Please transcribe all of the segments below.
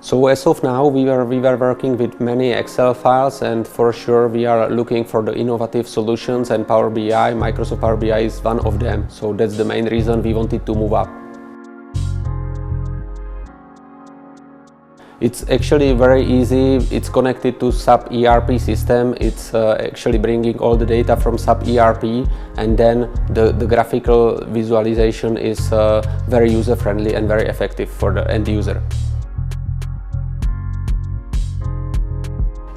So as of now, we were working with many Excel files, and for sure we are looking for the innovative solutions, and Power BI, Microsoft Power BI is one of them. So that's the main reason we wanted to move up. It's actually very easy. It's connected to SAP ERP system. It's actually bringing all the data from SAP ERP, and then the graphical visualization is very user-friendly and very effective for the end user.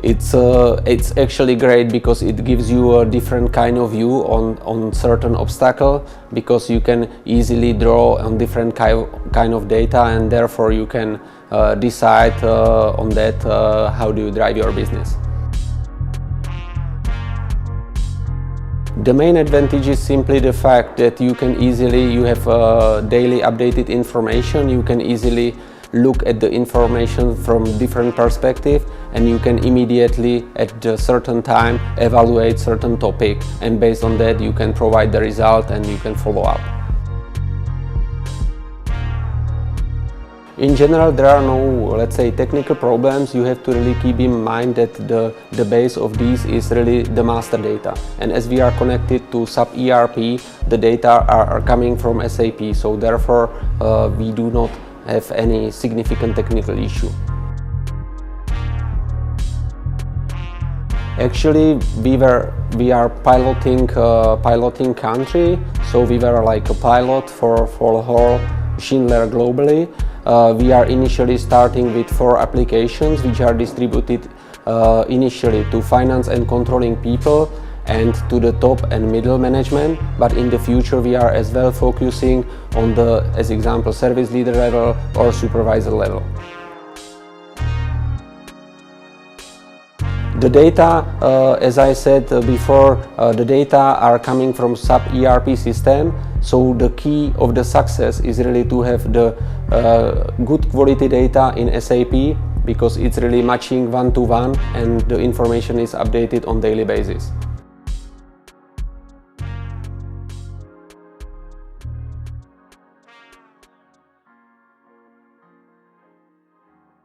It's actually great because it gives you a different kind of view on certain obstacle, because you can easily draw on different kind of data, and therefore you can decide on that how do you drive your business. The main advantage is simply the fact that you have daily updated information. You can easily look at the information from different perspectives, and you can immediately at a certain time evaluate certain topic, and based on that you can provide the result and you can follow up. In general, there are no, let's say, technical problems. You have to really keep in mind that the base of these is really the master data, and as we are connected to SAP ERP, the data are coming from SAP, so therefore we do not have any significant technical issue. Actually, we are piloting country, so we were like a pilot for whole Schindler globally. We are initially starting with 4 applications which are distributed initially to finance and controlling people and to the top and middle management, but in the future we are as well focusing on the, as example, service leader level or supervisor level. The data, as I said before, the data are coming from SAP ERP system, so the key of the success is really to have the good quality data in SAP, because it's really matching one-to-one and the information is updated on daily basis.